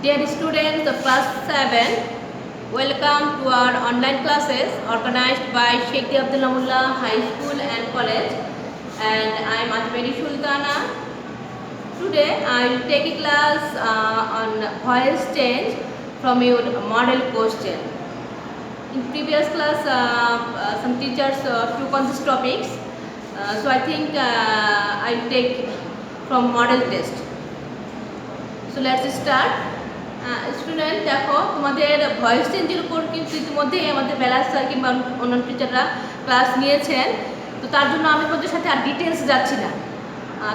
Dear students of class 7, welcome to our online classes organized by Sheikh Abdullah Mullah High School and College, and I am Ajmeri Sultana. Today I will take a class on voice change from your model question. In previous class some teachers took on these topics, so I think I will take from model test. So let's start. Student দেখো, তোমাদের voice চেঞ্জের উপর কিন্তু ইতিমধ্যেই আমাদের বেলাস sir কিংবা অন্যান্য টিচাররা ক্লাস নিয়েছেন, তো তার জন্য আমি তোমাদের সাথে আর ডিটেলস যাচ্ছি না।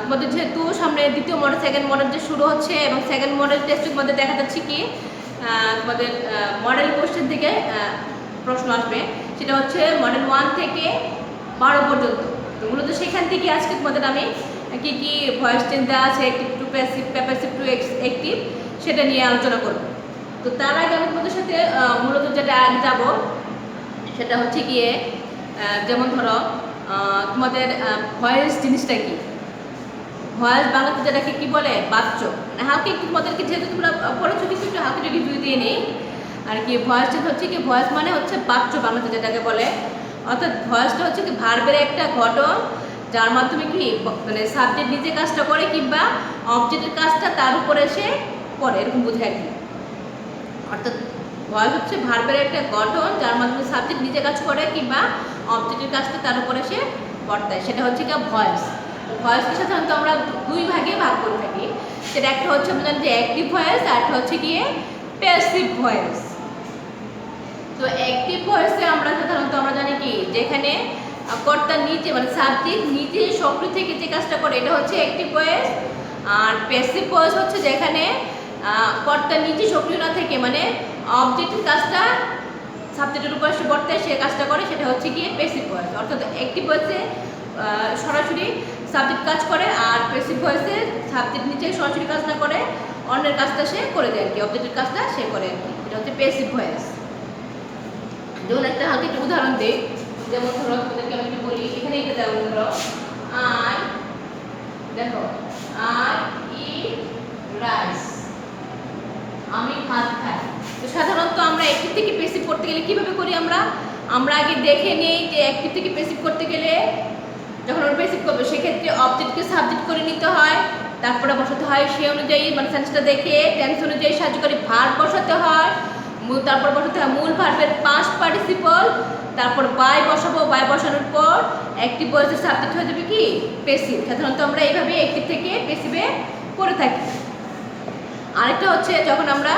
তোমাদের যেহেতু সামনে দ্বিতীয় মডেল সেকেন্ড মডেল যে শুরু হচ্ছে এবং সেকেন্ড মডেল টেস্টে তোমাদের দেখা যাচ্ছে কি তোমাদের মডেল কোশ্চেন থেকে প্রশ্ন আসবে, সেটা হচ্ছে মডেল 1 থেকে 12 পর্যন্ত। তো মূলত সেখান থেকে আজকে তোমাদের আমি কী কী ভয়েস চেঞ্জ দেওয়া আছে active to passive, passive to active, সেটা নিয়ে আলোচনা করব। তো তার আগে আমি তোমাদের সাথে মূলত যেটা আগে যাব সেটা হচ্ছে গিয়ে যেমন ধরো তোমাদের ভয়েস জিনিসটা কি, ভয়েস বাংলাতে যেটাকে কী বলে বাচ্চ, মানে হালকা একটু তোমাদেরকে যেহেতু তোমরা পড়েছো কিন্তু একটু হালকা যদি রিভিউ দিয়ে নিই আর কি। ভয়েস চেঞ্জ হচ্ছে কি, ভয়েস মানে হচ্ছে বাচ্চ বাংলাতে যেটাকে বলে, অর্থাৎ ভয়েসটা হচ্ছে কি ভার্বের একটা গঠন যার মাধ্যমে কি মানে সাবজেক্ট নিজে কাজটা করে কিংবা অবজেক্টের কাজটা তার উপরে এসে পরে, এরকম বোঝায় কি। অর্থাৎ ভয়েস হচ্ছে ভার্বের একটা গঠন যার মাধ্যমে সাবজেক্ট নিজে কাজ করে কিংবা অবজেক্টের কাজটা তার উপরে এসে বর্তায়, সেটা হচ্ছে কি ভয়েস। ভয়েসকে সাধারণত আমরা দুই ভাগে ভাগ করে থাকি, সেটা একটা হচ্ছে আমরা জানি যে অ্যাক্টিভ ভয়েস আর একটা হচ্ছে গিয়ে প্যাসিভ ভয়েস। তো অ্যাক্টিভ ভয়েসে আমরা সাধারণত আমরা জানি কি যেখানে কর্তা নিজে মানে সাবজেক্ট নিজে সক্রিয় থেকে যে কাজটা করে এটা হচ্ছে অ্যাক্টিভ ভয়েস, আর প্যাসিভ ভয়েস হচ্ছে যেখানে কর্তা নিজে সক্রিয় না থেকে মানে অবজেক্টের কাজটা সাবজেক্টের উপর সে বর্তায় সে কাজটা করে, সেটা হচ্ছে গিয়ে প্যাসিভ ভয়েস। অর্থাৎ অ্যাক্টিভ ভয়েসে সরাসরি সাবজেক্ট কাজ করে আর প্যাসিভ ভয়েসে সাবজেক্ট নিজে সরাসরি কাজ না করে অন্যের কাজটা সে করে দেয় আর কি, অবজেক্টের কাজটা সে করে আর কি, এটা হচ্ছে প্যাসিভ ভয়েস। যেমন একটা হালকা একটু উদাহরণ দিই, যেমন ধরো তোমাদেরকে আমি একটু বলি, এখানে এটা যেমন ধরো আই, দেখো আই ইট রাইস, আমি ভাত খাই। তো সাধারণত আমরা অ্যাক্টিভ থেকে প্যাসিভ করতে গেলে কীভাবে করি, আমরা আগে দেখে নেই যে অ্যাক্টিভ থেকে প্যাসিভ করতে গেলে যখন আমরা প্যাসিভ করবো সেক্ষেত্রে অবজেক্টকে সাবজেক্ট করে নিতে হয়, তারপরে বসাতে হয় সে অনুযায়ী মানে সেন্সটা দেখে টেন্স অনুযায়ী সাহায্যকারী ভার্ব বসাতে হয়, তারপর বসাতে হয় মূল ভার্বের পাস্ট পার্টিসিপল, তারপর বাই বসাবো, বাই বসানোর পর অ্যাক্টিভ ভয়েসের সাবজেক্ট হয়ে যাবে কি প্যাসিভ। সাধারণত আমরা এইভাবে অ্যাক্টিভ থেকে প্যাসিভে করে থাকি। আরেকটা হচ্ছে যখন আমরা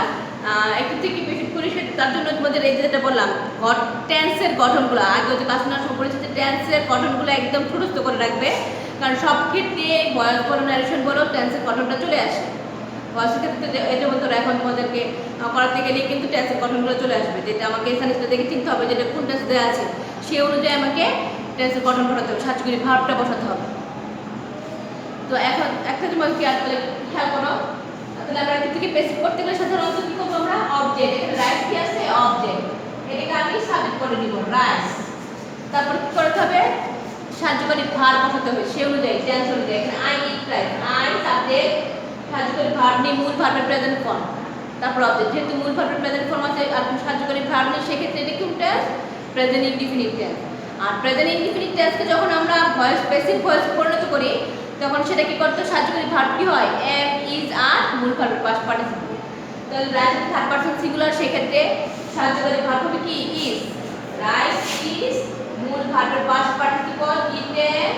অ্যাক্টিভ থেকে প্যাসিভ করি তার জন্য তোমাদের এই যেটা বললাম টেন্সের গঠনগুলো আগে যে ক্লাস নেওয়ার সময় পড়েছে, টেন্সের গঠনগুলো একদম ছোটস্থ করে রাখবে, কারণ সব ক্ষেত্রে ভয়েস বলো ন্যারেশন বলো টেন্সের গঠনটা চলে আসে। ভয়েসের ক্ষেত্রে এই যেমন ধরো এখন তোমাদেরকে করাতে গেলে কিন্তু টেন্সের গঠনগুলো চলে আসবে, যেটা আমাকে এখানে দেখে চিনতে হবে যেটা কোন টেন্স দেওয়া আছে সেই অনুযায়ী আমাকে টেন্সের গঠন ঘটাতে হবে, সাহায্যকারী ভার্বটা বসাতে হবে। তো এখন একটা তোমাকে খেয়াল করো, তাহলে আমরা এদিক থেকে প্যাসিভ করতে গেলে সাধারণত কি করবো আমরা অবজেক্ট, এখানে রাইস কি আছে অবজেক্ট, এটাকে আমি সাবজেক্ট করে নিব রাইস, তারপর কি করতে হবে সাহায্যকারী ভার্ব বসাতে হবে সেই অনুযায়ী টেন্স অনুযায়ী। এখানে I eat rice, I subject সাহায্যকারী ভার্ব নেই মূল ভার্বের প্রেজেন্ট ফর্ম, তারপর অবজেক্ট, যেহেতু মূল ভার্বের প্রেজেন্ট ফর্ম আছে আর সাহায্যকারী ভার্ব নেই সেক্ষেত্রে এটা কোন টেন্স প্রেজেন্ট ইনডিফিনিট টেন্স। আর প্রেজেন্ট ইনডিফিনিট টেন্সকে যখন আমরা ভয়েস প্যাসিভ ভয়েস পরিণত করি তখন সেটা কি করতে সাহায্যকারী ভার্ব কি হয় এম ইজ আর মূল ভার্বের পাস্ট পার্টিসিপল। তাহলে রাইস থার্ড পারসন সিঙ্গুলার সেক্ষেত্রে সাহায্যকারী ভার্ব হবে কি ইজ, রাইস ইজ মূল ভার্বের পাস্ট পার্টিসিপল ইটেন,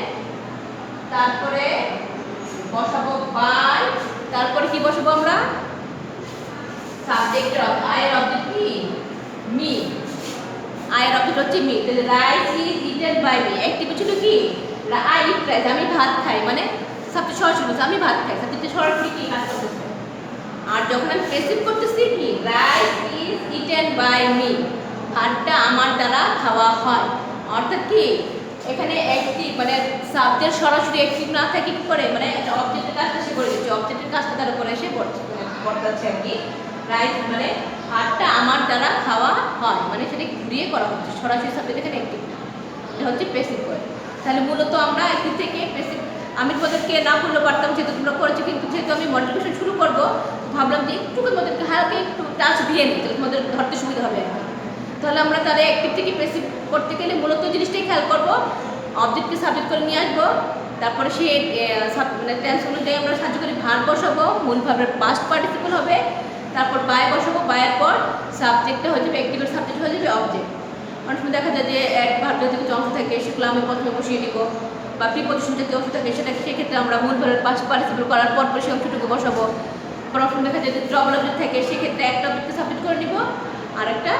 তারপরে বসাবো বাই, তারপরে কি বসাবো আমরা সাবজেক্টের আয়ের অবজেক্ট কি মি, আয়ের অবজেক্ট হচ্ছে মি। তাহলে rice is eaten by me, active ছিল কি আই ইট রাইস, আমি ভাত খাই, মানে সাবজেক্ট সরাসরি বলছে আমি ভাত খাই, সাবজেক্টে সরাসরি কি কাজ করতেছে। আর যখন আমি প্যাসিভ করতেছি কি rice is eaten by me, ভাতটা আমার দ্বারা খাওয়া হয়, অর্থাৎ কি এখানে অ্যাক্টিভ মানে সাবজেক্ট সরাসরি অ্যাক্টিভ না থাকে কি করে মানে একটা অবজেক্টের কাজটা সে করে দিচ্ছে, অবজেক্টের কাজটা তার উপরে এসে বর্তাচ্ছে আর কি। রাইস মানে ভাতটা আমার দ্বারা খাওয়া হয়, মানে সেটা ঘুরিয়ে করা হচ্ছে, সরাসরি সাবজেক্ট এখানে অ্যাক্টিভ না, এটা হচ্ছে প্যাসিভ ভয়েস। তাহলে মূলত আমরা অ্যাক্টিভ থেকে প্যাসিভ আমি তোমাদেরকে না বললে পারতাম যেহেতু তোমরা করেছো, কিন্তু যেহেতু আমি মডিফিকেশন শুরু করবো ভাবলাম যে একটু তোমাদেরকে তাকে একটু টাচ দিয়ে নিই, তাহলে তোমাদের ধরতে সুবিধা হবে। তাহলে আমরা তাদের অ্যাক্টিভ থেকে প্যাসিভ করতে গেলে মূলত জিনিসটাই খেয়াল করবো, অবজেক্টকে সাবজেক্ট করে নিয়ে আসবো, তারপরে সে মানে টেন্স অনুযায়ী আমরা সাহায্যকারী ভার্ব বসাবো, মূল ভার্বের পাস্ট পার্টিসিপল হবে, তারপর বাই বসাবো, বায়ের পর সাবজেক্টটা হয়ে যাবে, অ্যাক্টিভের সাবজেক্ট হয়ে যাবে অবজেক্ট। অনেক সময় দেখা যায় যে এক ভার্বের যদি কিছু অংশ থাকে সেগুলো আমি প্রথমে বসিয়ে দিব, বা প্রিপজিশন যদি অংশ থাকে সেটা সেক্ষেত্রে আমরা মূল ভার্বের পাস্ট পার্টিসিপল করার পর সেই অংশটুকু বসাবো। অনেক সময় দেখা যায় যে ডবল অবজেক্ট থাকে, সেক্ষেত্রে একটা অবজেক্টকে সাবজেক্ট করে নিব, আর একটা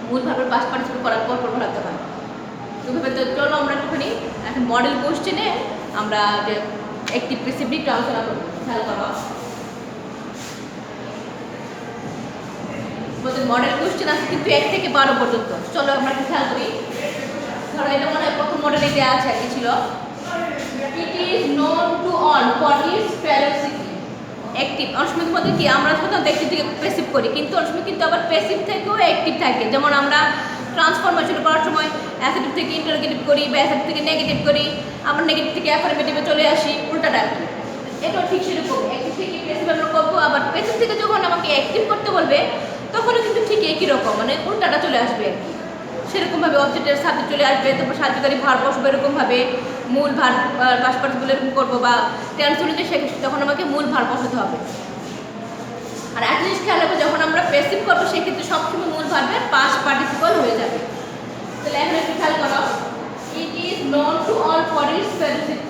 মূল ভার্বের পাস্ট পার্টিসিপল করার পর বসাতে হয়। তো চলো আমরা একটুখানি এখন মডেল কোশ্চেনে আমরা যে অ্যাক্টিভ প্যাসিভ নিয়ে আলোচনা করবো। খেয়াল করো, মডেল কোশ্চেন আছে কিন্তু 1 থেকে 12 পর্যন্ত। চলো আমরা একটু খেয়াল করি। ধরো এটা মনে হয় প্রথম মডেলে দেওয়া আছে আর কি ছিল, it is known to all for its felicity. Active অনেক সময় তোমাদের কি আমরা সাধারণত অ্যাক্টিভ থেকে প্যাসিভ করি, কিন্তু অনেক সময় কিন্তু আবার প্যাসিভ থেকেও অ্যাক্টিভ থাকে। যেমন আমরা ট্রান্সফরমেশন করার সময় অ্যাসার্টিভ থেকে ইন্টারোগেটিভ করি, বা অ্যাসার্টিভ থেকে নেগেটিভ করি, আমরা নেগেটিভ থেকে অ্যাফার্মেটিভে চলে আসি, উল্টাটা আর কি। এটাও ঠিক সেরকম, অ্যাক্টিভ থেকে প্যাসিভ আমরা করবো, আবার প্যাসিভ থেকে যখন আমাকে অ্যাক্টিভ করতে বলবে তখনও কিন্তু ঠিক একই রকম, মানে উল্টাটা চলে আসবে আর কি। সেরকমভাবে অবজেক্টের সাবজেক্ট চলে আসবে, তারপর সাহায্যকারী ভার্ব বসবে এরকমভাবে, মূল ভার্ব পাস্ট পার্টিসিপল এরকম করবো, বা টেন্স অনুযায়ী তখন আমাকে মূল ভার্ব বসাতে হবে। আর একটা জিনিস খেয়াল রাখবো, যখন আমরা প্যাসিভ করবো সেক্ষেত্রে সবসময় মূল ভার্বের পাস্ট পার্টিসিপল হয়ে যাবে। তাহলে এখন একটু খেয়াল করো, it is known to all for its felicity.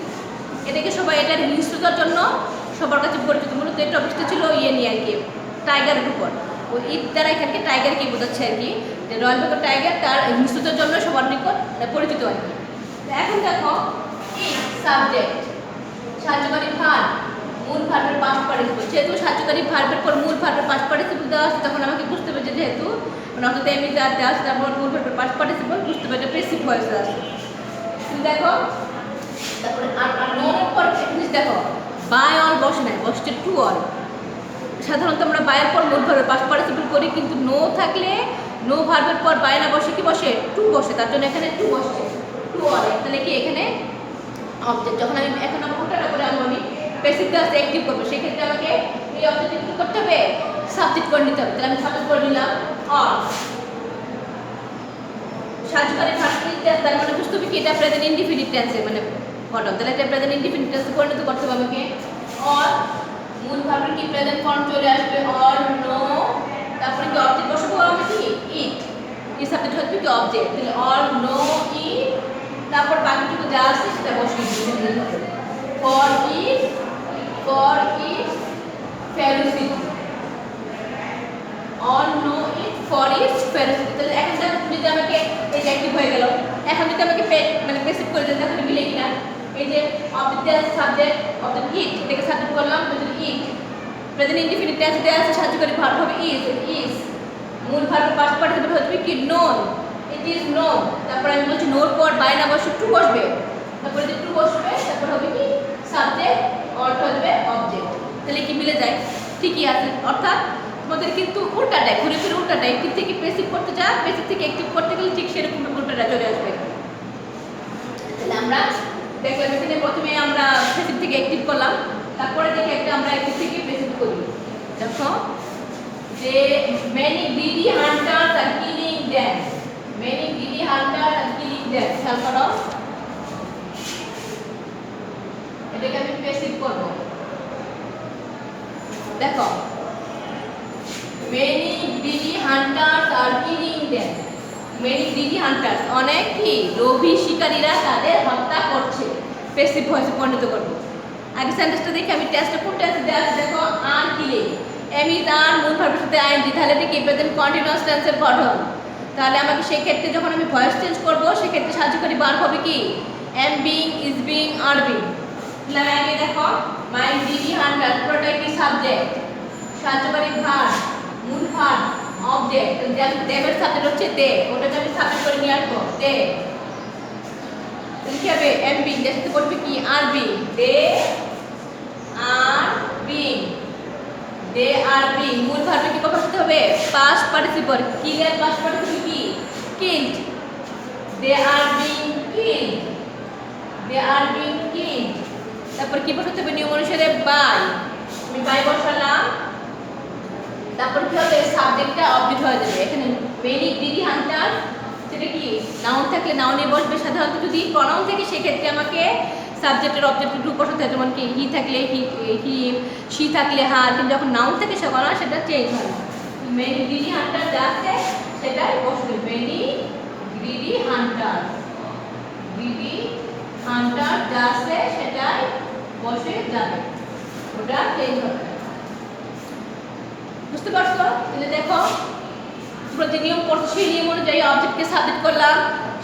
এটাকে সবাই এটার হিংস্রতার জন্য সবার কাছে পরিচিত। মূলত এই টপিকটা ছিল ইয়ে নিয়ে আর কি, টাইগারের উপর। ওই ঈদ দ্বারা এখানকে টাইগারকে বোঝাচ্ছে আর কি, যে রয়্যাল বেঙ্গল টাইগার তার হিংস্রতার জন্য সবার নিকট পরিচিত আর কি। এখন দেখো, ইট সাবজেক্ট, সাহায্যকারী ভার্ব, মূল ভার্বের পাস্ট পার্টিসিপল। যেহেতু সাহায্যকারী ভার্বের পর মূল ভার্বের পাস্ট পার্টিসিপল দেওয়া আছে, তখন আমাকে বুঝতে হবে যে যেহেতু মানে অর্থাৎ এমনি যা দেওয়া আছে তারপর মূল ভার্বের পাস্ট পার্টিসিপল, বুঝতে হবে এটা প্যাসিভ ভয়েসে আছে। দেখো তারপরে আর নোনের পর জিনিস দেখো, বাই অল বসে নাই, বসছে টু অল। সাধারণত আমরা বায়ের পর মূল ভার্বের পাস্ট পার্টিসিপল করি, কিন্তু নো থাকলে নো ভার্বের পর বাই না বসে কি বসে, টু বসে, তার জন্য এখানে টু বসছে, টু অল। তাহলে কি এখানে অবজেক্ট, যখন আমি এখন আমার উল্টাটা করে আনবো, আমি প্যাসিভ দেওয়া আছে অ্যাক্টিভ করবো, সেক্ষেত্রে আমাকে এই অবজেক্ট কি করতে হবে, সাবজেক্ট করে নিতে হবে। তাহলে আমি সাবজেক্ট করে নিলাম অল। সাহায্যকারী ভার্ব তার মানে বুঝতে হবে কি এটা প্রেজেন্ট ইনডিফিনিট টেন্সে মানে ঘটনা। তাহলে এটা প্রেজেন্ট ইনডিফিনিট টেন্সে পরিণত করতে হবে আমাকে। অল মূল ভার্বের কি প্রেজেন্ট ফর্ম চলে আসবে, অল নো, তারপরে কি অবজেক্ট বসাবো আমি কি ইট, এই সাবজেক্ট হচ্ছে কি অবজেক্ট। তাহলে অল নো ইট, তারপর বাকিটুকু যা আছে সেটা বসিয়ে দিতে হবে। For it felicity, all know it for its felicity. তাহলে এখন যদি আমাকে এই যে অ্যাক্টিভ হয়ে গেল, এখন যদি আমাকে মানে প্যাসিভ করে দেন তাহলে মিলে কিনা, এই যে অবজেক্ট দেওয়া আছে সাবজেক্ট, অবজেক্ট ইট, এটাকে সাবজেক্ট করলাম, ইট, প্রেজেন্ট ইনডিফিনিট টেন্স দেওয়া আছে সাহায্যকারী ভার্ব হবে ইজ, মূল ভার্বের পাস্ট পার্টিসিপল হবে কি নোন, ইট ইজ নোন। তারপর আমি বলছি নোর পর বাই না বসে টু বসবে, তারপরে যে টু বসবে তারপর হবে কি সাবজেক্ট, অর্থ হবে অবজেক্ট। তাহলে কি মিলে যায়, ঠিকই আছে। অর্থাৎ তোমাদের কিন্তু উল্টাটাই, ঘুরে ফিরে উল্টাটাই, অ্যাক্টিভ থেকে প্যাসিভ করতে যা, প্যাসিভ থেকে অ্যাক্টিভ করতে গেলে ঠিক সেরকম উল্টাটা চলে আসবে। তাহলে আমরা দেখলাম এখানে প্রথমে আমরা প্যাসিভ থেকে অ্যাক্টিভ করলাম, তারপরে দেখে একটা আমরা অ্যাক্টিভ থেকে প্যাসিভ করি। দেখো যে many greedy hunters are killing them, many greedy hunters are killing them। খেয়াল করো, এটাকে আমি প্যাসিভ করব। দেখো many greedy hunters are killing them, many greedy hunters অনেক কি লোভী শিকারীরা তাদের হত্যা করছে, প্যাসিভ ভয়েসে পরিণত করব। আগে সেন্টেন্সটা দেখি আমি, টেস্টটা কোন টেস্ট দেওয়া আছে দেখো, আর কিলিং, এম ইজ আর মূল ভার্বের সাথে আইএনজি, তাহলে এটা কি প্রেজেন্ট কন্টিনিউয়াস টেন্সের গঠন। তাহলে আমাকে সেই ক্ষেত্রে যখন আমি ভয়েস চেঞ্জ করব সেক্ষেত্রে সাহায্যকারী ভার্ব হবে কি am being, is being, are being. তাহলে আগে দেখো মাই গ্রিডি হান্টার, পুরোটাই কি সাবজেক্ট, সাহায্যকারী ভার্ব, মূল ভার্ব, অবজেক্ট। দেবের সাবজেক্ট হচ্ছে দে, ওটাকে আমি সাবজেক্ট করে নিয়ে আসবো দে। কি হবে এম বিং, এর সাথে বলবে কি are being, they are being, they are being. মূল ভার্বে কি বসাতে হবে পাস্ট পার্টিসিপল, কিলের পাস্ট পার্টিসিপল কি killed, they are being killed, they are being killed. তারপর কি বসাতে হবে নিয়ম অনুসারে বাই, আমি বাই বসালাম, সাবজেক্টটা অবজেক্ট হয়ে যাবে। এখানে মেনি গ্রিডি হান্টার সেটা কি নাউন থাকলে নাউনে বসবে। সাধারণত যদি প্রনাউন থাকে সেক্ষেত্রে আমাকে সাবজেক্টের অবজেক্টের গ্রুপ বসাতে হয়, যেমন কি হি থাকলে হিম, শি থাকলে হার। কিন্তু যখন নাউন থাকে সেটা চেঞ্জ হয় না। মেনি গ্রিডি হান্টার যা আছে সেটাই বসবে। Many greedy hunter, greedy hunter যা আছে সেটাই বসে যাবে, ওটা চেঞ্জ হবে। বুঝতে পারছো? তাহলে দেখো প্রতি নিয়ম পড়ছি, সেই নিয়ম অনুযায়ী অবজেক্টকে সাবজেক্ট করলাম,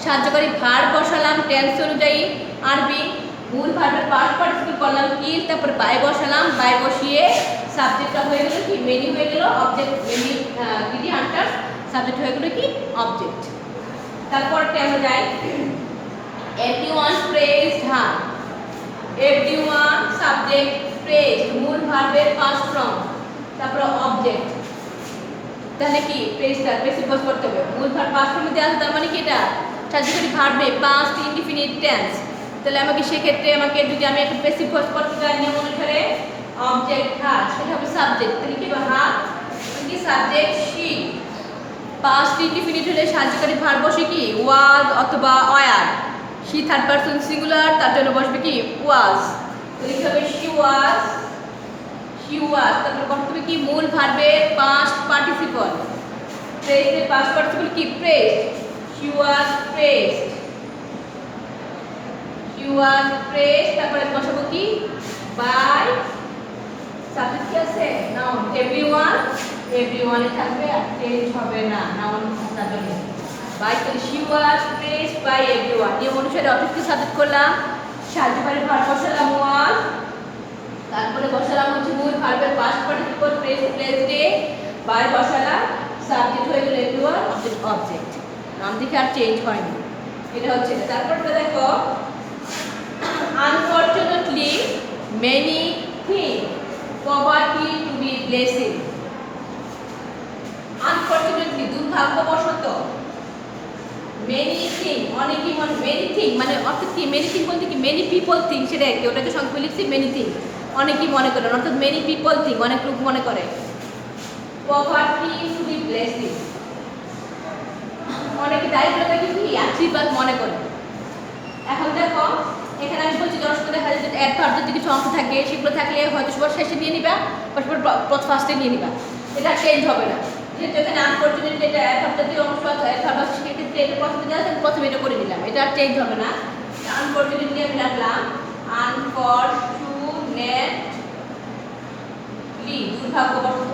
সাহায্যকারী ভার্ব বসালাম টেন্স অনুযায়ী আরবি, মূল ভার্বের পাস্ট পার্টিসিপল করলাম কিল, তারপর বাই বসালাম, বাই বসিয়ে সাবজেক্টটা হয়ে গেল কি মেনি হয়ে গেল object, many greedy hunter subject হয়ে গেল কি অবজেক্ট। তারপরটা আমরা যাই everyone praised her, everyone subject, praised মূল ভার্বের পাস্ট ফর্ম, তারপর অবজেক্ট। তাহলে কি প্রেসটা প্রেসিভ বস করতে হবে, মূল ভার্ব পাস্ট ফর্মে দেওয়া আছে, তার মানে কি এটা সাহায্যকারী ভার্বে পাস্ট ইনডিফিনিট টেন্স। তাহলে আমাকে সেক্ষেত্রে যদি আমি একটা প্রেসিভ বস করতে চাই নিয়ম অনুসারে অবজেক্ট হার, সেটা হবে সাবজেক্ট। তাহলে কি হার কি সাবজেক্ট, শি পাস্ট ইনডিফিনিট হলে সাহায্যকারী ভার্ব বসে কি ওয়াজ অথবা were, she third person singular তার জন্য বসবে কি ওয়াজ। তাহলে কি হবে শি ওয়াজ, শি ওয়াজ। তারপর করতে হবে কি মূল ভার্বের past participle, present past participle কি praised, she was praised, she was praised. তারপরে বসাবো কি বাই সাবজেক্ট কি আছে নাউন, এভরিওয়ান, এভরিওয়ানে থাকবে আর চেঞ্জ হবে না নাউন থাকলে বাই। তাহলে she was praised by everyone. নিয়ম অনুসারে অবজেক্টকে সাবজেক্ট করলাম, সাহায্যকারী ভার্ব বসালাম ওয়াজ, তারপরে বসালাম হচ্ছে মূল ভার্বের পাস্ট পার্টিসিপল প্রেজডে, বাই বসালাম, সাবজেক্ট হয়ে গেল এভরিওয়ান, অবজেক্ট। নাম দেখে আর চেঞ্জ হয়নি, এটা হচ্ছে। তারপরে দেখো unfortunately many thing poverty to be blessing. Unfortunately দুর্ভাগ্যবশত, মেনি থিং অনেকই মেনি থিং মানে অর্থাৎ কি মেনি থিং বলতে কি মেনি পিপল থিং, সেটা কি ওটাকে সংক্ষেপে লিখছি মেনি থিং, অনেকেই মনে করেন, অর্থাৎ মেনি পিপল থিং অনেক লোক মনে করে পভার্টি টু বি ব্লেসিং, অনেকে দারিদ্রতাকে কি আশীর্বাদ মনে করে। এখন দেখো এখানে আমি বলছি দর্শক দেখা যায় যে অ্যাডভার্ব যদি কিছু অংশ থাকে সেগুলো থাকলে হয়তো সবার শেষে নিয়ে নিবা বা সবার ফার্স্টে নিয়ে নিবা, এটা চেঞ্জ হবে না। যেহেতু এখানে আনফরচুনেটলি এটা অ্যাডভার্ব জাতীয় অংশ আছে, অ্যাডভার্ব আছে সেক্ষেত্রে এটা প্রথমে দেওয়া আছে, প্রথমে এটা করে নিলাম, এটা চেঞ্জ হবে না। আনফরচুনেটলি আমি রাখলাম আনফরচুনেটলি দুর্ভাগ্যবশত।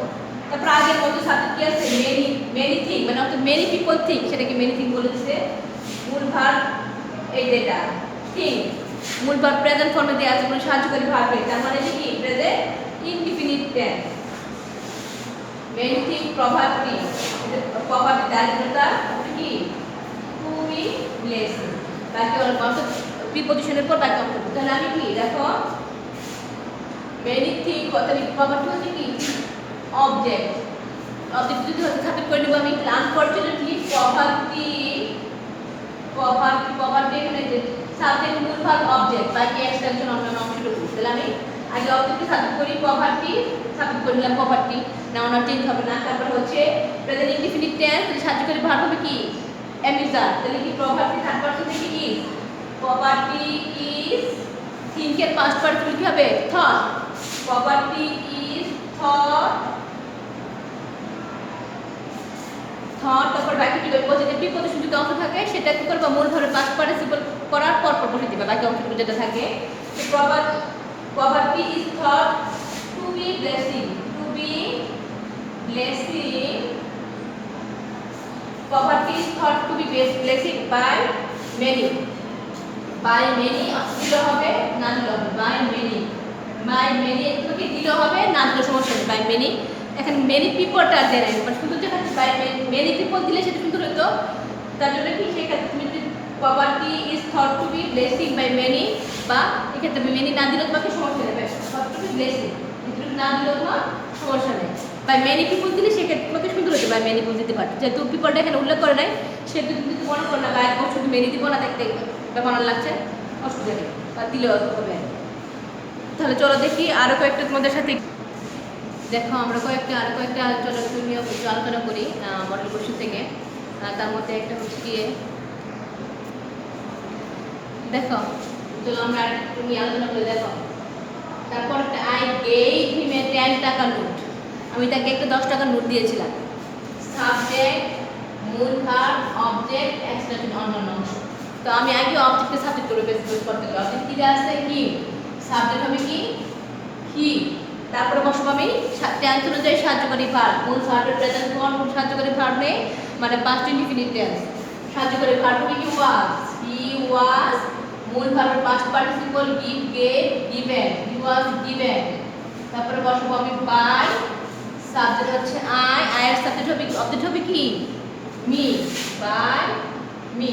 তারপর আগের মতো সাবজেক্ট কি আছে মেনি, মেনি থিং মানে অর্থাৎ মেনি পিপল থিং, সেটাকে মেনি থিং বলে দিচ্ছে। মূল ভার্ব এই যেটা থিং, মূল ভার্ব প্রেজেন্ট ফর্মে দেওয়া আছে, কোনো সাহায্যকারী ভার্ব নেই, তার মানে কি present indefinite tense. Many thing poverty, poverty দারিদ্রতা কি টু বি ব্লেসিং, বাকি অর্থাৎ প্রিপজিশনের পর বাকি অংশ। তাহলে আমি কি দেখো মেনি থিং তাহলে প্রভার্টি হচ্ছে কি অবজেক্ট, অবজেক্ট যদি হচ্ছে সাবজেক্ট করে নেব আমি। আনফরচুনেটলি পভার্টি, পভার্টি পভার্টি এখানে যে সাবজেক্ট মূল ভার্ব অবজেক্ট বাকি এক্সটেনশন অন্যান্য অংশটুকু। তাহলে আমি আগে অবজেক্টকে সাবজেক্ট করি পভার্টি, সাবজেক্ট করে নিলাম পভার্টি, নাউন আর চেঞ্জ হবে না। তারপর হচ্ছে প্রেজেন্ট ইনডিফিনিট টেন্স, সাহায্যকারী ভার্ব হবে কি অ্যামিজার। তাহলে কি পভার্টি থার্ড পারসন থেকে ইজ, পভার্টি ইজ, থিংকের পাস্ট পার্টিসিপল কি হবে thought, poverty is thought, thought. তারপর বাকি কি পজিটিভ প্রিপজিশন যদি অংশ থাকে সেটা কি করবা মূল ভার্বের পাস্ট পার্টিসিপল করার পর বসে দিবা বাকি অংশটুকু যেটা থাকে। Poverty is thought to be blessing, to be blessing, poverty is thought to be blessing by many, by many দিলে হবে না দিলে হবে, বাই মেনি, বাই মেনি একটুকে দিলে হবে না দিলে সমস্যা নেই, বাই মেনি। এখানে মেনি পিপলটা আর দেয় নাই, মানে শুধু দেখাচ্ছে বাই মেনি পিপল দিলে সেটা সুন্দর হতো। তার জন্য কি সেক্ষেত্রে তুমি যদি poverty is thought to be blessing by many, বা এক্ষেত্রে মেনি না দিলেও তোমাকে সমস্যা নেই, থট টু বি ব্লেসিং এটুকু না দিলেও তোমার সমস্যা নেই। বাই মেনি পিপল দিলে সেক্ষেত্রে তোমাকে সুন্দর হতো, বাই মেনি পিপল দিতে পারতো, যেহেতু পিপলটা এখানে উল্লেখ করে নাই সেহেতু তুমি যদি মনে করো না বা একবার শুধু মেনি দিব না দেখতে ব্যাপার লাগছে অসুবিধা নেই, বা দিলেও হবে। তাহলে চলো দেখি আরো কয়েকটা তোমাদের সাথে দেখো আমরা কয়েকটা আলোচনা আলোচনা করি মডেল কোশ্চেন থেকে। তার মধ্যে একটা হচ্ছে গিয়ে দেখো, চলো আমরা তুমি আলোচনা করে দেখো। তারপর আই গেভ হিম এ 10 টাকা নোট, আমি তাকে একটা 10 টাকার নোট দিয়েছিলাম। সাবজেক্ট, মূল ভার্ব, অবজেক্ট, এক্সপ্রেশন, অন্যান্য অংশ। তো আমি আগে অবজেক্টকে সাবজেক্ট করে বেস করতে হবে। অবজেক্ট কি দেওয়া আছে? হি। সাবজেক্ট হবে কি? হি। তারপরে বসবো আমি টেন্স অনুযায়ী সাহায্যকারী ভার্ব। মূল ভার্বের প্রেজেন্ট ফর্ম, সাহায্যকারী ভার্ব নেই মানে পাস্ট ইনডিফিনিট টেন্স। সাহায্যকারী ভার্ব হবে কি? ওয়াজ। He was. মূল ভার্বের past participle give, gave, given. He was given. তারপরে বসবো আমি বাই। সাবজেক্ট হচ্ছে আই। আয়ের সাবজেক্ট হবে অবজেক্ট হবে কি? মি। By me.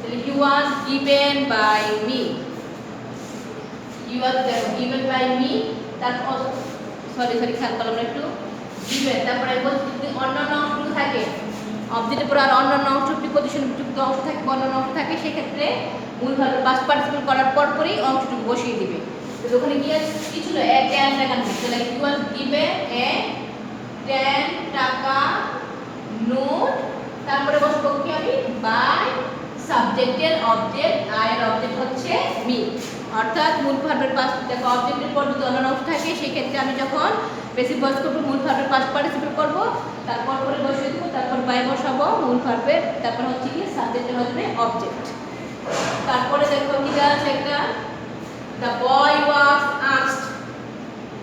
তাহলে he was given by me. He was given by me. তারপর সরি খেয়াল করলাম না একটু। গিভেন। তারপরে যদি অন্যান্য অংশগুলো থাকে, অবজেক্টের পর আর অন্যান্য অংশ প্রিপজিশন যুক্ত অংশ থাকে, অন্যান্য অংশ থাকে, সেক্ষেত্রে মূল ভার্বের পাস্ট পার্টিসিপল করার পরই অংশটুকু বসিয়ে দিবে। তো ওখানে গিয়ে কি ছিল? 10 টাকা নোট। তাহলে হি ওয়াজ গিভেন এ 10 টাকা নোট। তারপরে বসবো কি আমি? বাই সাবজেক্টের অবজেক্ট, আয়ের অবজেক্ট হচ্ছে মি। অর্থাৎ মূল ভার্বের পাস্ট দেখো অবজেক্টের পর যদি অন্যান্য অংশ থাকে, সেক্ষেত্রে আমি যখন বেসিক ভয়েস করবো মূল ভার্বের পাস্ট পার্টিসিপল করব, তারপর পরে বসিয়ে দেবো, তারপর বাই বসাবো মূল ভার্বের, তারপর হচ্ছে কি সাবজেক্টের হবে অবজেক্ট। তারপরে দেখো কি দেওয়া আছে একটা, the boy was asked.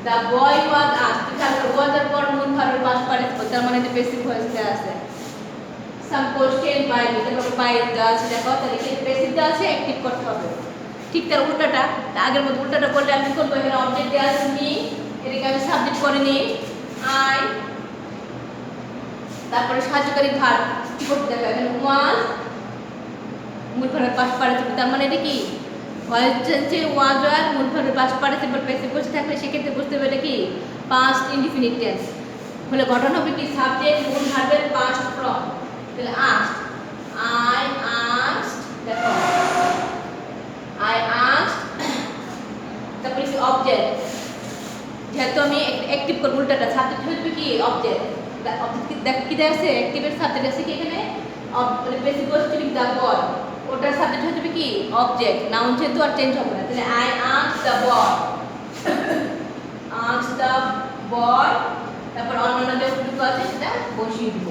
The boy was asked, তারপর ওয়াজের পর মূল ভার্বের পাস্ট পার্টিসিপল, তার মানে এটা বেসিক ভয়েস দেওয়া আছে। সাম কোশ্চেন বাই মি, তারপর বাই দেওয়া আছে। দেখো তাহলে কি বেসিক দেওয়া আছে, অ্যাক্টিভ করতে হবে। ঠিক তার উল্টাটা, আগের মতো উল্টাটা করলে আমি কি করবো? এখানে অবজেক্ট দেওয়া আছে মি, এটাকে আমি সাবজেক্ট করে নিই আই। তারপরে সাহায্যকারী ভার্ব কি করতে? দেখো এখানে ওয়াজ, মূল ভার্বের পাস্ট পার্টিসিপল, তার মানে এটা কি যে ওয়াজ আর মূল ভার্বের পাস্ট পার্টিসিপল প্যাসিভ বসে থাকলে সেক্ষেত্রে বুঝতে হবে এটা কি পাস্ট ইনডিফিনিট টেন্স হলে গঠন হবে কি সাবজেক্ট মূল ভার্বের পাস্ট ফর্ম। তাহলে আস্কড, আই আস্কড, দেখো আই আস্কড। তারপরে কি অবজেক্ট, যেহেতু আমি অ্যাক্টিভ করব উল্টাটা, সাবজেক্ট হচ্ছে কি অবজেক্ট। অবজেক্ট দেখ কি দেওয়া আছে, অ্যাক্টিভের সাবজেক্ট আছে কি এখানে প্যাসিভ ভয়েস টিপিং দা বয়, ওটার সাবজেক্ট হচ্ছে কি অবজেক্ট। নাউন যেহেতু আর চেঞ্জ হবে না, তাহলে I asked the boy, asked the boy. তারপর অন্যান্য যে অংশটুকু আছে সেটা বসিয়ে দিব।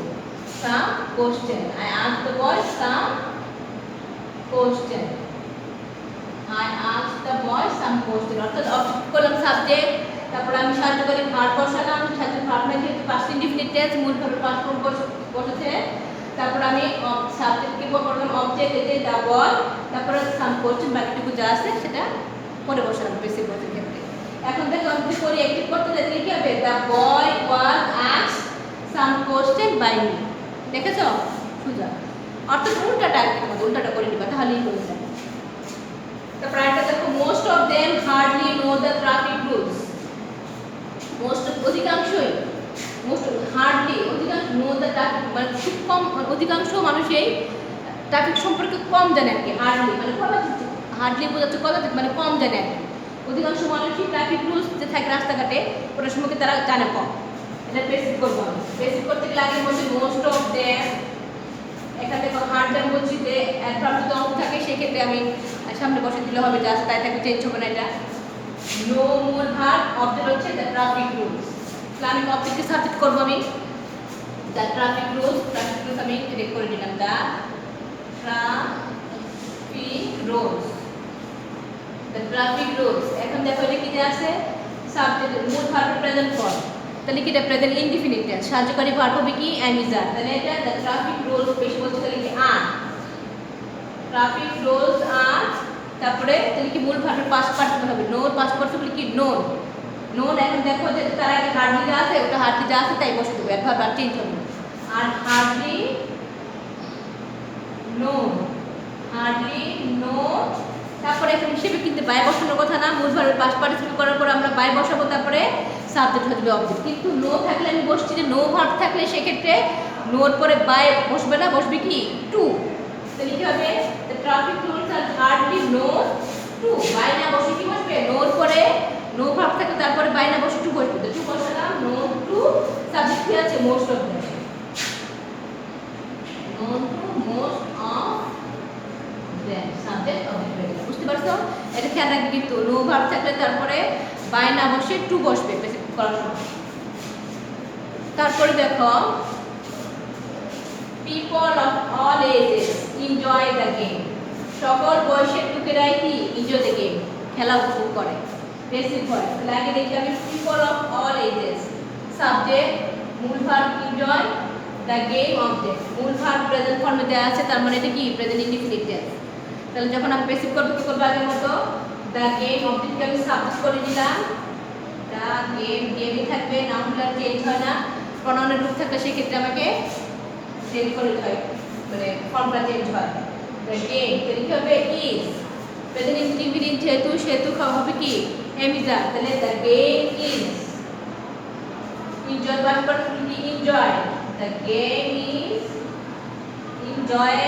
সাম question, I asked the boy some question, I asked the boy some question. অর্থাৎ অবজেক্ট করলাম সাবজেক্ট, তারপর আমি সাহায্যকারী ভার্ব বসালাম, সাহায্যকারী ভার্ব না যেহেতু পাস্ট ইনডিফিনিট টেন্স মূল ভার্বের পাস্ট ফর্ম বসেছে। তারপর আমি সাবজেক্টকে করলাম অবজেক্ট, এতে দ্য বয়, তারপরে সাম কোশ্চেন, বাকিটুকু যা আছে সেটা পরে বসালাম বেসিক ভয়েসের ক্ষেত্রে। এখন দেখো আমি যদি করি অ্যাক্টিভ করতে যাই তাহলে কি হবে? The boy was asked some question by me. দেখেছো সোজা, অর্থাৎ উল্টাটা উল্টাটা করে নিবা তাহলেই হয়ে যাবে। তারপর একটা দেখো most of them hardly know the traffic rules. Most অধিকাংশই, মোস্ট হার্ডলি অধিকাংশ, নো দ্য ট্রাফিক মানে খুব কম, অধিকাংশ মানুষই ট্রাফিক সম্পর্কে কম জানে আর কি। হার্ডলি মানে হার্ডলি বোঝাচ্ছে কথা মানে কম জানে আর কি। অধিকাংশ মানুষই ট্রাফিক রুলস যে থাকে রাস্তাঘাটে ওটার সম্পর্কে তারা জানে কম। এটা বেসিক করবো আমি। বেসিক করতে গেলে আগে বলছি মোস্ট অফ দেম, এখান থেকে হার্ড দেম বলছি যে অ্যাডভার্ব যদি অংশ থাকে সেক্ষেত্রে আমি সামনে বসে দিলে হবে, জাস্ট তাই থাকবে, চেঞ্জ হবে না এটা। নো মূল ভার্ব, অবজেক্ট হচ্ছে দ্য ট্রাফিক রুলস। তাহলে আমি অবজেক্টকে সাবজেক্ট করবো আমি the traffic rules. Traffic rules আমি রেড করে দিলাম the traffic rules, the traffic rules. এখন দেখো এটা কি দেওয়া আছে সাবজেক্ট মূল ভার্বের প্রেজেন্ট ফর্ম, তাহলে কি এটা প্রেজেন্ট ইনডিফিনিট টেন্স। সাহায্যকারী ভার্ব হবে কি এম ইজ আর, তাহলে এটা দ্য ট্রাফিক রুলস বেশি বলতে তাহলে কি আর ট্রাফিক রুলস আর। তারপরে তাহলে কি মূল ভার্বের পাস্ট পার্টিসিপল হবে নোর, পাস্ট পার্টিসিপল কি নোন, নোন। এখন দেখো যে তার আগে হার্ডলি যা আছে ওটা হার্ডলি যা আছে তাই বসে দেবো, অ্যাডভার্ব আর চেঞ্জ হবে। আর হার্ডলি নোন, হার্ডলি নোন। তারপরে এখন হিসেবে কিন্তু বাই বসানোর কথা না, মূল ভার্বের পাস্ট পার্টিসিপল করার পর আমরা বাই বসাবো, তারপরে সাবজেক্ট হবে অবজেক্ট। কিন্তু নো থাকলে আমি বসছি যে নো ভার্ব থাকলে সেক্ষেত্রে নোর পরে বাই বসবে না, বসবে কি টু। তাহলে কি হবে the traffic rules are hardly know to, by না বসে কি বসবে নোর পরে নো ভার্ব থাকলে তারপরে বাই না বসে টু বসবে, তো টু বসালাম, নো টু সাবজেক্ট কি আছে most of them, know to most of them subject object হয়ে গেল। বুঝতে পারছো? এটা খেয়াল রাখবে কিন্তু নো ভার্ব থাকলে তারপরে বাই না বসে টু বসবে বেসিক করার সময়। তারপরে দেখো people of all edges enjoy the game, সকল বয়সের লোকেরাই কি এনজয় দ্য গেম, খেলা উপভোগ করে, প্যাসিভ ভয়েস। তাহলে আগে দেখি আমি people of all ages subject, মূল verb enjoy, the game object, মূল ভার্ব প্রেজেন্ট ফর্মে দেওয়া আছে, তার মানে এটা কি প্রেজেন্ট ইনডিফিনিট টেন্স। তাহলে যখন আমি প্যাসিভ করব কি করব আগের মতো দ্য গেম অবজেক্টকে আমি সাবজেক্ট করে দিলাম, দ্য গেম গেমই থাকবে, নাউন গুলো চেঞ্জ হয় না, প্রনাউনের রূপ থাকলে সেই ক্ষেত্রে আমাকে চেঞ্জ করে দিতে হয়, মানে ফর্মটা চেঞ্জ হয়। দ্য গেম তাহলে কি হবে ইজ, প্রেজেন্ট ইনডিফিনিট যেহেতু সেহেতু হবে কি এমিজা, তাহলে the game is enjoy but but কি enjoy, the game is enjoy,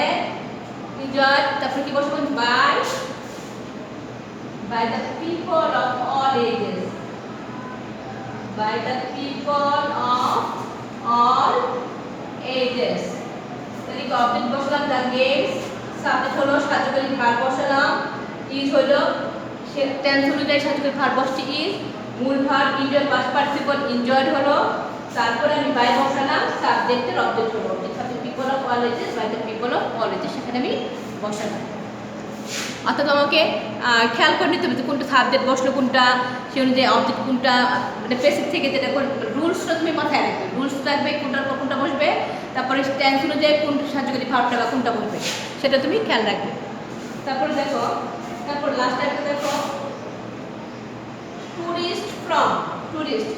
enjoy তারপর কি বসবো by the people of all ages, by the people of all ages। তাহলে কি অবজেক্ট বসালাম দ্য গেমস, সাবজেক্ট হলো সাহায্যকারী ভার্ব বসালাম, ইজ হলো টেন্স অনুযায়ী সাহায্যকারী ভার্ব বসছে ইজ, মূল verb enjoy past participle enjoyed হলো, তারপরে আমি বাই বসালাম, সাবজেক্টের অবজেক্ট হলো subject people of all ages, by the people of all ages, সেখানে আমি বসালাম। অর্থাৎ আমাকে খেয়াল করে নিতে হবে কোনটা সাবজেক্ট বসলো, কোনটা সে অনুযায়ী অবজেক্ট কোনটা, মানে বেসিক থেকে যেটা রুলসটা তুমি মাথায় রাখবে, রুলস রাখবে কোনটার পর কোনটা বসবে, তারপরে টেন্স অনুযায়ী কোন সাহায্যকারী ভার্বটা বা কোনটা বসবে সেটা তুমি খেয়াল রাখবে। তারপরে দেখো, তারপর লাস্ট একটা দেখো tourist from, tourist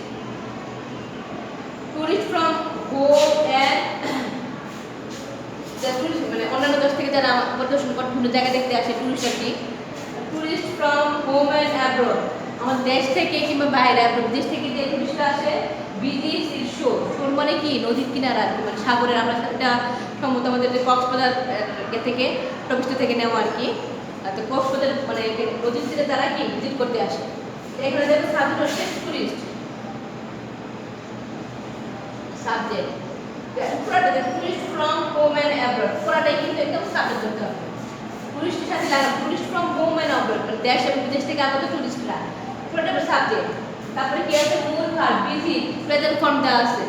tourist from home and মানে অন্যান্য দেশ থেকে যারা পরিদর্শন করে বিভিন্ন জায়গা দেখতে আসে টুরিস্ট আর কি, tourist from home and abroad, আমাদের দেশ থেকে কিংবা বাইরে দেশ থেকে যে টুরিস্টরা আসে, ভিজিট ইজ শোর, শোর মানে কি নদীর কিনারা আর কি, মানে সাগরের, আমরা এটা সম্ভবত আমাদের যে কক্সবাজার থেকে প্রবিষ্ট থেকে নেওয়া আর কি, তো কক্সবাজার মানে নদীর তীরে তারা কি ভিজিট করতে আসে, এখানে দেখো সাবজেক্ট হচ্ছে টুরিস্ট, সাবজেক্ট পুরোটা দেখো tourist from home and abroad, পুরোটাই কিন্তু একদম সাবজেক্ট করতে হবে, টুরিস্টের সাথে লাগানো, tourist from home and abroad দেশ এবং বিদেশ থেকে আগত টুরিস্টরা, পুরোটা সাবজেক্ট। তারপরে কি আছে মূল ভার্ব ভিজিট প্রেজেন্ট ফর্ম দেওয়া আছে,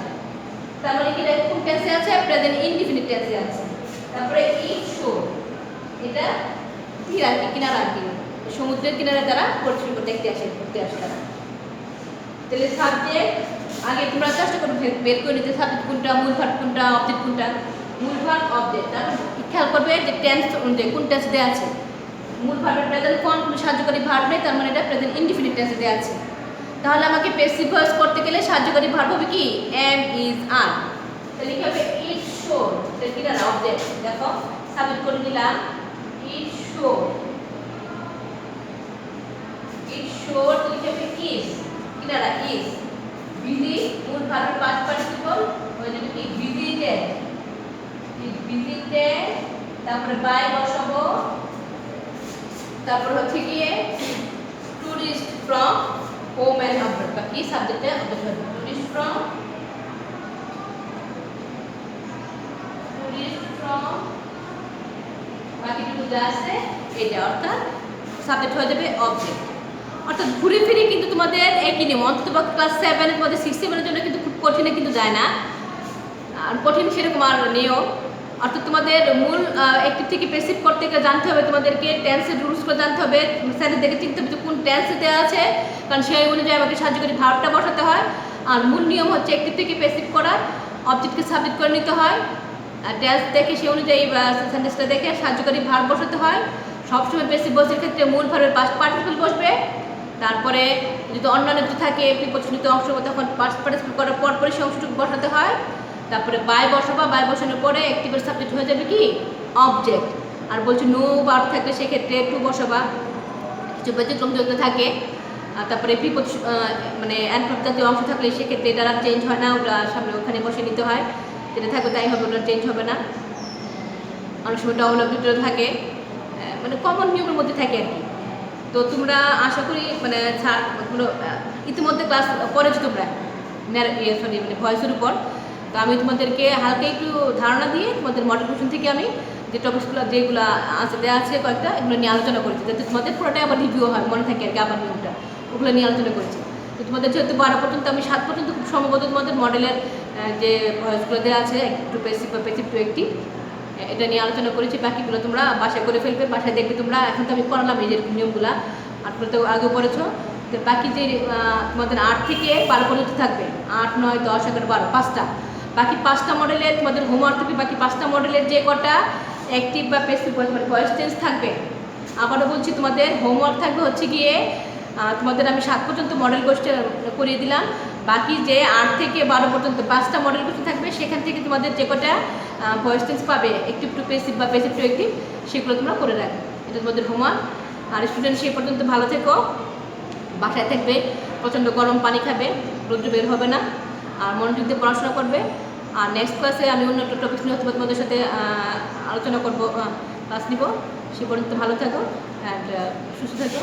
তারপরে কি কোন টেন্সে আছে প্রেজেন্ট ইনডিফিনিট টেন্সে আছে, তারপরে ইট শো এটা তীর আর কি, কিনারা আর কি, সমুদ্রের কিনারে তারা পরিদর্শন করতে দেখতে আসে, ঘুরতে আসে তারা। তাহলে সাবজেক্ট আগে তোমরা চেষ্টা করো বের করে নিতে সাবজেক্ট কোনটা, মূল ভার্ব কোনটা, অবজেক্ট কোনটা, মূল ভার্ব অবজেক্ট, তারপর খেয়াল করবে যে টেন্স অনুযায়ী কোন টেন্স দেওয়া আছে, মূল ভার্বের প্রেজেন্ট ফর্ম কোনো সাহায্যকারী ভার্ব নেই, তার মানে এটা প্রেজেন্ট ইনডিফিনিট টেন্সে দেওয়া আছে। তাহলে আমাকে প্যাসিভ ভয়েস করতে গেলে সাহায্যকারী ভার্ব হবে কি এম ইজ আর, তাহলে কি হবে ইট শোর, তাহলে কি না অবজেক্ট, দেখো সাবজেক্ট করে দিলাম ইট শোর, ইট শোর তাহলে কি হবে ইজ, কি না ইজ, ভিজিট মূল ভার্বের পাস্ট পার্টিসিপল হয়ে যাবে কি ভিজিটেড, ভিজিটেড, তারপরে বাই বসাবো, তারপর হচ্ছে গিয়ে tourist from home and abroad, বাকি সাবজেক্টে অবজেক্ট হবে টুরিস্ট ফ্রম বাকিটুকু যা আছে এটা, অর্থাৎ সাবজেক্ট হয়ে যাবে অবজেক্ট। অর্থাৎ ঘুরে ফিরে কিন্তু তোমাদের একই নিয়ম, অন্তত ক্লাস 7 তোমাদের 6, 7 জন্য কিন্তু খুব কঠিনে কিন্তু যায় না, আর কঠিন সেরকম আর নিয়ম। অর্থাৎ তোমাদের মূল অ্যাক্টিভ থেকে প্যাসিভ করতে গেলে জানতে হবে তোমাদেরকে টেন্সের রুলসগুলো জানতে হবে, স্যারের দেখে চিনতে হবে কোন টেন্সে দেওয়া আছে, কারণ সেই অনুযায়ী আমাকে সাহায্যকারী ভার্বটা বসাতে হয়। আর মূল নিয়ম হচ্ছে অ্যাক্টিভ থেকে প্যাসিভ করার, অবজেক্টকে সাবজেক্ট করে নিতে হয়, আর টেন্স দেখে সেই অনুযায়ী সেন্টেন্সটা দেখে সাহায্যকারী ভার্ব বসাতে হয়। সবসময় প্যাসিভ ভয়েসের ক্ষেত্রে মূল ভার্বের পাস্ট পার্টিসিপল বসবে, তারপরে যদি অন্যান্য কিছু থাকে প্রিপোজিশনিত অংশ তখন পাস্ট পার্টিসিপল করার পরপরই সেই অংশটুকু বসাতে হয়, তারপরে বাই বসাবা, বাই বসানোর পরে অ্যাক্টিভের সাবজেক্ট হয়ে যাবে কি অবজেক্ট। আর বলছি নো ভার্ব থাকলে সেক্ষেত্রে টু বসাবা, কিছু ব্যতিক্রম যদি থাকে, আর তারপরে মানে অ্যাডভার্ব জাতীয় অংশ থাকলে সেক্ষেত্রে এটা আর চেঞ্জ হয় না, ওটা সামনে ওখানে বসে নিতে হয়, যেটা থাকবে তাই হবে, ওটা চেঞ্জ হবে না। অনেক সময় ডবল অবজেক্টও থাকে, মানে কমন নিয়মের মধ্যে থাকে আর কি। তো তোমরা আশা করি মানে ইতিমধ্যে ক্লাস করেছো তোমরা মানে ভয়েসের উপর। তো আমি তোমাদেরকে হালকা একটু ধারণা দিয়ে তোমাদের মডেল কোশ্চেন থেকে আমি যে টপিকসগুলো যেগুলো আছে দেওয়া আছে কয়েকটা, এগুলো নিয়ে আলোচনা করেছি, যাতে তোমাদের পুরোটাই আবার রিভিউ হয়, মনে থাকে আর কি আবার নিয়মটা, ওগুলো নিয়ে আলোচনা করেছি। তো তোমাদের যেহেতু 12 পর্যন্ত, আমি 7 পর্যন্ত খুব সম্ভবত তোমাদের মডেলের যে ভয়েসগুলো দেওয়া আছে একটু পেসিভ বা পেসিভ টু অ্যাক্টিভ, এটা নিয়ে আলোচনা করেছি। বাকিগুলো তোমরা বাসায় করে ফেলবে, বাসায় দেখবে তোমরা। এখন তো আমি করালাম এই যে নিয়মগুলো, আর তো আগেও পড়েছো। তো বাকি যে তোমাদের 8 থেকে 12 পর্যন্ত থাকবে, 8, 9, 10, 11, 12, 5টা, বাকি 5টা মডেলের তোমাদের হোমওয়ার্ক থাকবে। বাকি 5টা মডেলের যে কটা অ্যাক্টিভ বা পেসিভ মানে ভয়েস চেঞ্জ থাকবে, আবারও বলছি তোমাদের হোমওয়ার্ক থাকবে হচ্ছে গিয়ে তোমাদের আমি 7 পর্যন্ত মডেল কোশ্চেন করিয়ে দিলাম। বাকি যে 8 থেকে 12 পর্যন্ত 5টা মডেল কোশ্চেন থাকবে, সেখান থেকে তোমাদের যে কটা ভয়েস চেঞ্জ পাবে অ্যাক্টিভ টু পেসিভ বা পেসিভ টু অ্যাক্টিভ, সেগুলো তোমরা করে রাখবে। এটা তোমাদের হোমওয়ার্ক। আর স্টুডেন্ট সেই পর্যন্ত ভালো থেকো, বাসায় থাকবে, প্রচণ্ড গরম পানি খাবে, রৌদ্র বের হবে না, আর মনোযোগ দিয়ে পড়াশোনা করবে। আর নেক্সট ক্লাসে আমি অন্য একটা টপিক নিয়ে তোমাদের সাথে আলোচনা করবো, ক্লাস নিব। সে পর্যন্ত ভালো থাকো অ্যান্ড সুস্থ থাকো।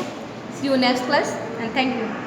See you next class and thank you.